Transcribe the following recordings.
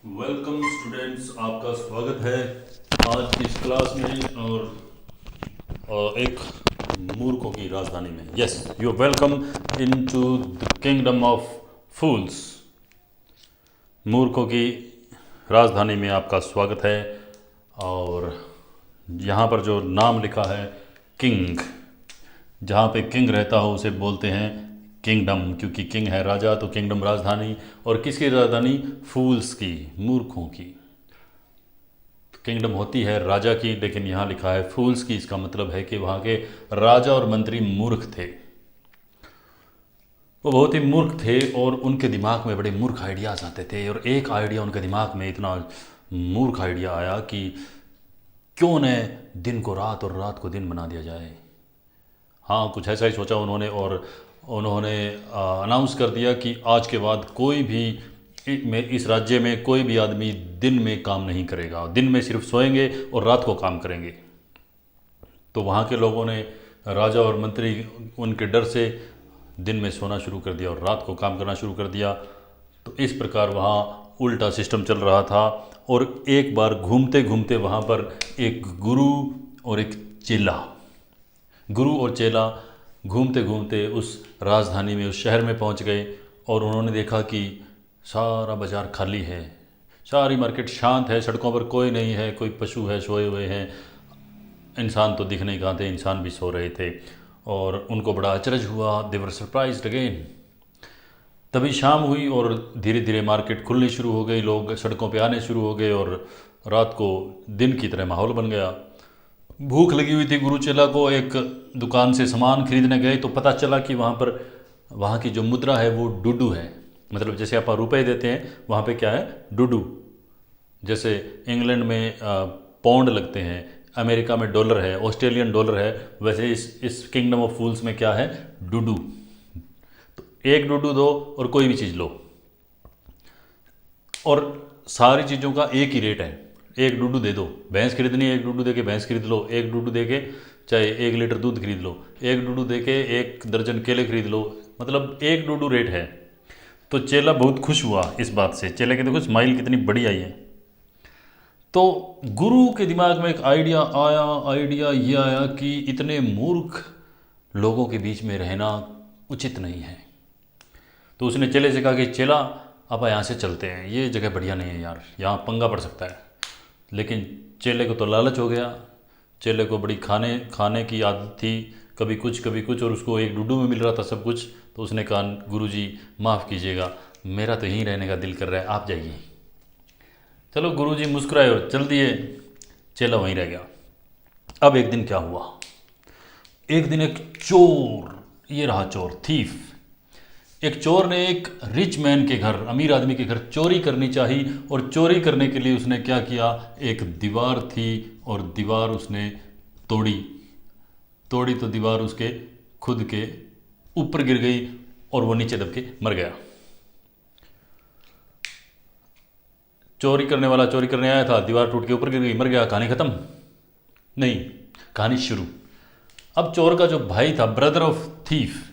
Welcome students, आपका स्वागत है आज की इस क्लास में और एक मूर्खों की राजधानी में। Yes, you welcome into the kingdom of fools. मूर्खों की राजधानी में आपका स्वागत है। और यहाँ पर जो नाम लिखा है किंग, जहाँ पे किंग रहता हो उसे बोलते हैं किंगडम, क्योंकि किंग है राजा, तो किंगडम राजधानी। और किसकी राजधानी? फूल्स की, मूर्खों की। किंगडम होती है राजा की, लेकिन यहाँ लिखा है फूल्स की। इसका मतलब है कि वहाँ के राजा और मंत्री मूर्ख थे। वो बहुत ही मूर्ख थे और उनके दिमाग में बड़े मूर्ख आइडियाज़ आते थे। और एक आइडिया उनके दिमाग में इतना मूर्ख आइडिया आया कि क्यों न दिन को रात और रात को दिन बना दिया जाए। हाँ, कुछ ऐसा ही सोचा उन्होंने और उन्होंने अनाउंस कर दिया कि आज के बाद कोई भी इस राज्य में कोई भी आदमी दिन में काम नहीं करेगा, दिन में सिर्फ सोएंगे और रात को काम करेंगे। तो वहाँ के लोगों ने, राजा और मंत्री, उनके डर से दिन में सोना शुरू कर दिया और रात को काम करना शुरू कर दिया। तो इस प्रकार वहाँ उल्टा सिस्टम चल रहा था। और एक बार घूमते घूमते वहाँ पर एक गुरु और एक चेला, गुरु और चेला घूमते घूमते उस राजधानी में, उस शहर में पहुंच गए। और उन्होंने देखा कि सारा बाज़ार खाली है, सारी मार्केट शांत है, सड़कों पर कोई नहीं है, कोई पशु है सोए हुए हैं, इंसान तो दिख नहीं कहाँ थे, इंसान भी सो रहे थे। और उनको बड़ा अचरज हुआ, दे वर सरप्राइज्ड अगेन। तभी शाम हुई और धीरे धीरे मार्केट खुलनी शुरू हो गई, लोग सड़कों पे आने शुरू हो गए और रात को दिन की तरह माहौल बन गया। भूख लगी हुई थी गुरु चेला को, एक दुकान से सामान खरीदने गए तो पता चला कि वहाँ पर वहाँ की जो मुद्रा है वो डुडू है। मतलब जैसे आप रुपए देते हैं, वहाँ पे क्या है? डुडू। जैसे इंग्लैंड में पौंड लगते हैं, अमेरिका में डॉलर है, ऑस्ट्रेलियन डॉलर है, वैसे इस किंगडम ऑफ फूल्स में क्या है? डुडू। तो एक डुडू दो और कोई भी चीज़ लो, और सारी चीज़ों का एक ही रेट है। एक डुडू दे दो, भैंस खरीदनी है, एक डुडू दे के भैंस खरीद लो, एक डुडू दे के चाहे 1 लीटर दूध खरीद लो, एक डुडू दे के 1 दर्जन केले खरीद लो, मतलब एक डुडू रेट है। तो चेला बहुत खुश हुआ इस बात से। चेले के देखो स्माइल कितनी बड़ी आई है। तो गुरु के दिमाग में एक आइडिया आया। आइडिया ये आया कि इतने मूर्ख लोगों के बीच में रहना उचित नहीं है। तो उसने चेले से कहा कि चेला, अब यहाँ से चलते हैं, ये जगह बढ़िया नहीं है यार, यहाँ पंगा पड़ सकता है। लेकिन चेले को तो लालच हो गया। चेले को बड़ी खाने खाने की आदत थी, कभी कुछ, और उसको एक डुडू में मिल रहा था सब कुछ। तो उसने कहा, गुरुजी माफ़ कीजिएगा, मेरा तो यहीं रहने का दिल कर रहा है, आप जाइए। चलो, गुरुजी मुस्कुराए और चल दिए। चेला वहीं रह गया। अब एक दिन क्या हुआ? एक दिन एक चोर, ये रहा चोर, थीफ, एक चोर ने एक रिच मैन के घर, अमीर आदमी के घर चोरी करनी चाहिए। और चोरी करने के लिए उसने क्या किया? एक दीवार थी और दीवार उसने तोड़ी। तोड़ी तो दीवार उसके खुद के ऊपर गिर गई और वो नीचे दब के मर गया। चोरी करने वाला चोरी करने आया था, दीवार टूट के ऊपर गिर गई, मर गया, कहानी खत्म? नहीं, कहानी शुरू। अब चोर का जो भाई था, ब्रदर ऑफ थीफ,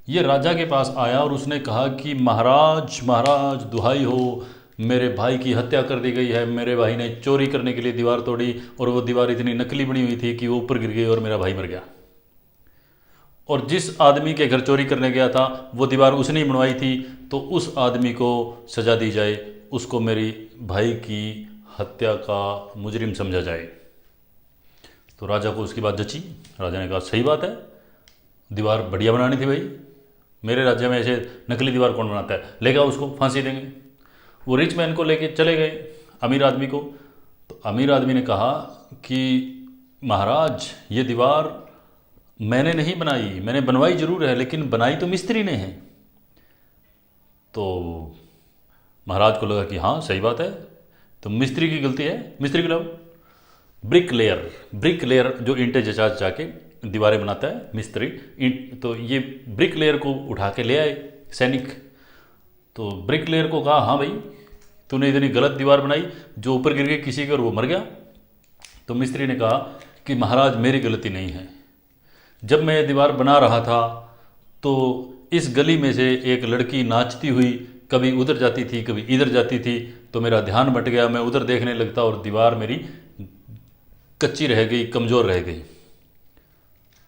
ये राजा के पास आया और उसने कहा कि महाराज, महाराज दुहाई हो, मेरे भाई की हत्या कर दी गई है। मेरे भाई ने चोरी करने के लिए दीवार तोड़ी और वो दीवार इतनी नकली बनी हुई थी कि वो ऊपर गिर गई और मेरा भाई मर गया। और जिस आदमी के घर चोरी करने गया था वो दीवार उसने ही बनवाई थी, तो उस आदमी को सजा दी जाए, उसको मेरी भाई की हत्या का मुजरिम समझा जाए। तो राजा को उसकी बात जची। राजा ने कहा, सही बात है, दीवार बढ़िया बनानी थी भाई, मेरे राज्य में ऐसे नकली दीवार कौन बनाता है, लेगा उसको फांसी देंगे। वो रिच मैन को लेके चले गए, अमीर आदमी को। तो अमीर आदमी ने कहा कि महाराज, ये दीवार मैंने नहीं बनाई, मैंने बनवाई जरूर है, लेकिन बनाई तो मिस्त्री ने है। तो महाराज को लगा कि हाँ सही बात है, तो मिस्त्री की गलती है, मिस्त्री को लाओ। ब्रिक लेयर, ब्रिक लेयर जो ईंटें जचा जाके दीवारें बनाता है मिस्त्री, ईंट, तो ये ब्रिक लेयर को उठा के ले आए सैनिक। तो ब्रिक लेयर को कहा, हाँ भाई, तूने इतनी गलत दीवार बनाई, जो ऊपर गिर गई किसी के और वो मर गया। तो मिस्त्री ने कहा कि महाराज, मेरी गलती नहीं है, जब मैं ये दीवार बना रहा था तो इस गली में से एक लड़की नाचती हुई कभी उधर जाती थी कभी इधर जाती थी, तो मेरा ध्यान बट गया, मैं उधर देखने लगता और दीवार मेरी कच्ची रह गई, कमज़ोर रह गई।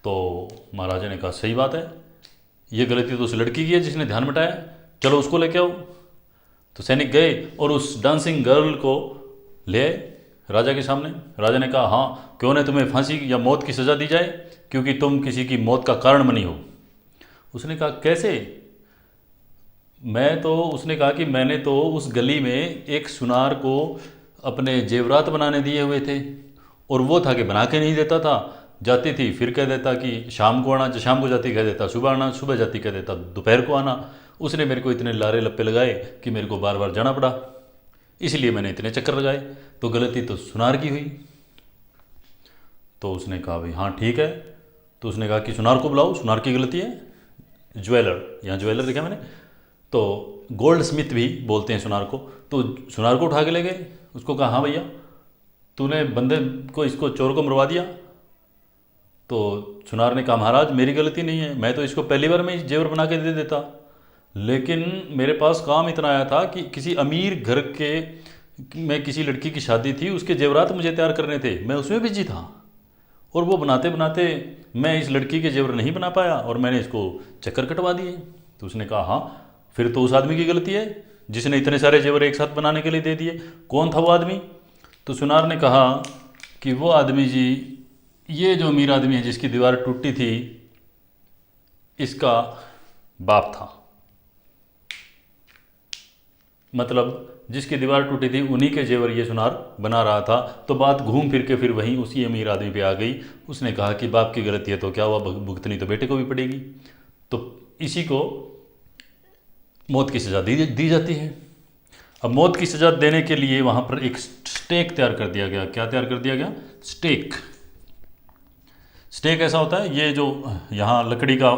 तो महाराजा ने कहा सही बात है, ये गलती तो उस लड़की की है जिसने ध्यान बटाया, चलो उसको लेके आओ। तो सैनिक गए और उस डांसिंग गर्ल को ले आए राजा के सामने। राजा ने कहा हाँ, क्यों न तुम्हें फांसी या मौत की सज़ा दी जाए, क्योंकि तुम किसी की मौत का कारण बनी हो। उसने कहा कैसे? उसने कहा कि मैंने तो उस गली में एक सुनार को अपने जेवरात बनाने दिए हुए थे, और वो था कि बना के नहीं देता था, जाती थी फिर कह देता कि शाम को आना, जो शाम को जाती कह देता सुबह आना, सुबह जाती कह देता दोपहर को आना। उसने मेरे को इतने लारे लप्पे लगाए कि मेरे को बार बार जाना पड़ा, इसलिए मैंने इतने चक्कर लगाए, तो गलती तो सुनार की हुई। तो उसने कहा भाई हाँ ठीक है। तो उसने कहा कि सुनार को बुलाओ, सुनार की गलती है। ज्वेलर, यहाँ ज्वेलर लिखा मैंने, तो गोल्ड स्मिथ भी बोलते हैं सुनार को। तो सुनार को उठा के ले गए, उसको कहा हाँ भैया तूने बंदे को, इसको चोर को मरवा दिया। तो सुनार ने कहा महाराज मेरी गलती नहीं है, मैं तो इसको पहली बार में जेवर बना के दे देता, लेकिन मेरे पास काम इतना आया था कि किसी अमीर घर के में किसी लड़की की शादी थी, उसके जेवरात मुझे तैयार करने थे, मैं उसमें बिजी था, और वो बनाते बनाते मैं इस लड़की के जेवर नहीं बना पाया और मैंने इसको चक्कर कटवा दिए। तो उसने कहा हाँ फिर तो उस आदमी की गलती है जिसने इतने सारे जेवर एक साथ बनाने के लिए दे दिए। कौन था वो आदमी? तो सुनार ने कहा कि वो आदमी जी, ये जो अमीर आदमी है जिसकी दीवार टूटी थी, इसका बाप था। मतलब जिसकी दीवार टूटी थी उन्हीं के जेवर ये सुनार बना रहा था। तो बात घूम फिर के फिर वहीं उसी अमीर आदमी पे आ गई। उसने कहा कि बाप की गलती है तो क्या हुआ, भुगतनी तो बेटे को भी पड़ेगी। तो इसी को मौत की सज़ा दी जाती है। अब मौत की सज़ा देने के लिए वहाँ पर एक स्टेक तैयार कर दिया गया। क्या तैयार कर दिया गया? स्टेक। स्टेक ऐसा होता है, ये जो यहाँ लकड़ी का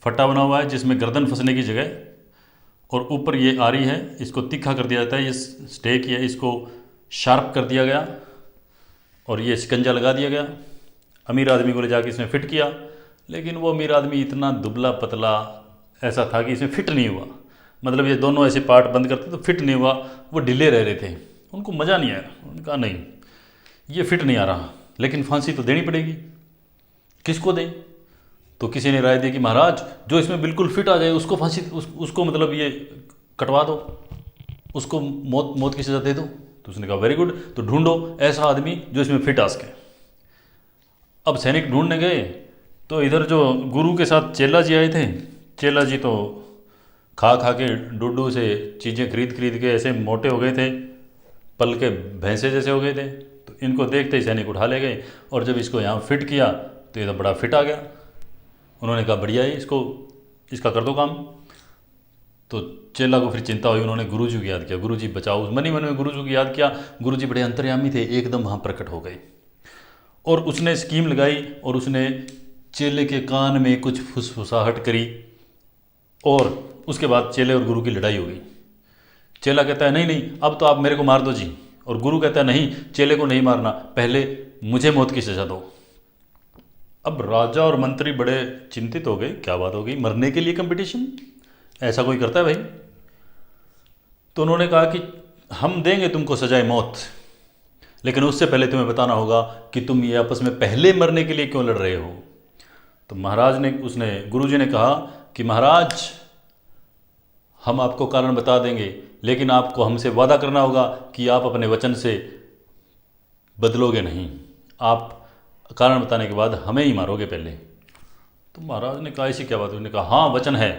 फट्टा बना हुआ है जिसमें गर्दन फंसने की जगह, और ऊपर ये आरी है, इसको तीखा कर दिया जाता है। ये स्टेक है, इसको शार्प कर दिया गया और ये शिकंजा लगा दिया गया। अमीर आदमी को ले जाके इसमें फिट किया, लेकिन वो अमीर आदमी इतना दुबला पतला ऐसा था कि इसमें फिट नहीं हुआ। मतलब ये दोनों ऐसे पार्ट बंद करते तो फिट नहीं हुआ, वो ढीले रह रहे थे, उनको मज़ा नहीं आया। उन्होंने कहा नहीं ये फिट नहीं आ रहा, लेकिन फांसी तो देनी पड़ेगी, किसको दें? तो किसी ने राय दी कि महाराज जो इसमें बिल्कुल फिट आ जाए उसको फांसी, उसको मतलब ये कटवा दो, उसको मौत की सज़ा दे दो। तो उसने कहा वेरी गुड, तो ढूंढो ऐसा आदमी जो इसमें फिट आ सके। अब सैनिक ढूंढने गए तो इधर जो गुरु के साथ चेला जी आए थे, चेला जी तो खा खा के डुडू से चीज़ें खरीद के ऐसे मोटे हो गए थे, पल के भैंसे जैसे हो गए थे। तो इनको देखते ही सैनिक उठा ले गए, और जब इसको यहाँ फिट किया तो ये तो बड़ा फिट आ गया। उन्होंने कहा बढ़िया है, इसका कर दो काम। तो चेला को फिर चिंता हुई, उन्होंने गुरुजी को याद किया, गुरुजी बचाओ। मन ही मन में गुरुजी को याद किया। गुरुजी बड़े अंतर्यामी थे, एकदम वहाँ प्रकट हो गए और उसने स्कीम लगाई और उसने चेले के कान में कुछ फुसफुसाहट करी, और उसके बाद चेले और गुरु की लड़ाई हो गई। चेला कहता है नहीं नहीं अब तो आप मेरे को मार दो जी, और गुरु कहता है नहीं चेले को नहीं मारना, पहले मुझे मौत की सज़ा दो। अब राजा और मंत्री बड़े चिंतित हो गए, क्या बात हो गई, मरने के लिए कंपटीशन, ऐसा कोई करता है भाई? तो उन्होंने कहा कि हम देंगे तुमको सजाए मौत, लेकिन उससे पहले तुम्हें बताना होगा कि तुम ये आपस में पहले मरने के लिए क्यों लड़ रहे हो। तो महाराज ने गुरुजी ने कहा कि महाराज हम आपको कारण बता देंगे, लेकिन आपको हमसे वादा करना होगा कि आप अपने वचन से बदलोगे नहीं, आप कारण बताने के बाद हमें ही मारोगे पहले। तो महाराज ने कहा ऐसी क्या बात? उसने कहा हाँ वचन है।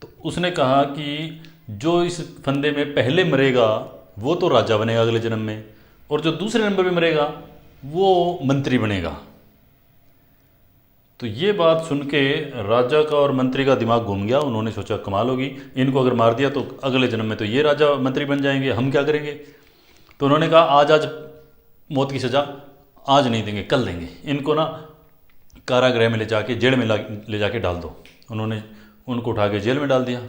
तो उसने कहा कि जो इस फंदे में पहले मरेगा वो तो राजा बनेगा अगले जन्म में, और जो दूसरे नंबर पे मरेगा वो मंत्री बनेगा। तो ये बात सुन के राजा का और मंत्री का दिमाग घूम गया। उन्होंने सोचा कमाल होगी, इनको अगर मार दिया तो अगले जन्म में तो ये राजा मंत्री बन जाएंगे, हम क्या करेंगे? तो उन्होंने कहा आज मौत की सज़ा आज नहीं देंगे, कल देंगे, इनको ना कारागृह में ले जाके जेल में ले जाके डाल दो। उन्होंने उनको उठा के जेल में डाल दिया,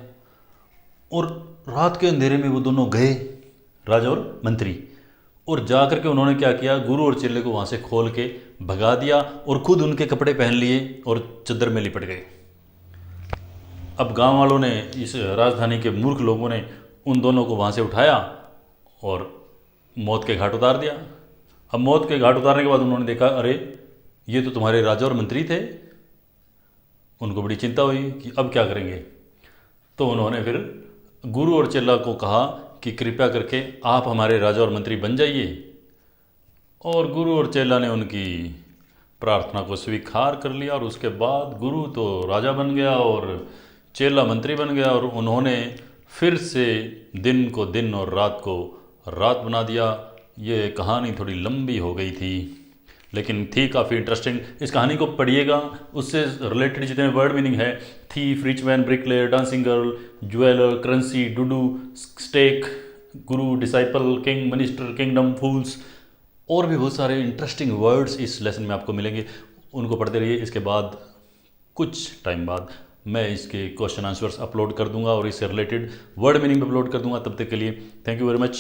और रात के अंधेरे में वो दोनों गए, राजा और मंत्री, और जा कर के उन्होंने क्या किया, गुरु और चेले को वहाँ से खोल के भगा दिया और खुद उनके कपड़े पहन लिए और चद्दर में लिपट गए। अब गांव वालों ने, इस राजधानी के मूर्ख लोगों ने उन दोनों को वहाँ से उठाया और मौत के घाट उतार दिया। अब मौत के घाट उतारने के बाद उन्होंने देखा, अरे ये तो तुम्हारे राजा और मंत्री थे। उनको बड़ी चिंता हुई कि अब क्या करेंगे। तो उन्होंने फिर गुरु और चेला को कहा कि कृपया करके आप हमारे राजा और मंत्री बन जाइए। और गुरु और चेला ने उनकी प्रार्थना को स्वीकार कर लिया और उसके बाद गुरु तो राजा बन गया और चेला मंत्री बन गया और उन्होंने फिर से दिन को दिन और रात को रात बना दिया। ये कहानी थोड़ी लंबी हो गई थी लेकिन थी काफ़ी इंटरेस्टिंग। इस कहानी को पढ़िएगा, उससे रिलेटेड जितने वर्ड मीनिंग है, thief, rich man, bricklayer, dancing girl, jeweller, currency, डुडू, stake, guru, disciple, king, minister, kingdom, fools, और भी बहुत सारे इंटरेस्टिंग वर्ड्स इस लेसन में आपको मिलेंगे। उनको पढ़ते रहिए। इसके बाद कुछ टाइम बाद मैं इसके क्वेश्चन आंसर्स अपलोड कर दूंगा और इससे रिलेटेड वर्ड मीनिंग अपलोड कर दूंगा। तब तक के लिए थैंक यू वेरी मच।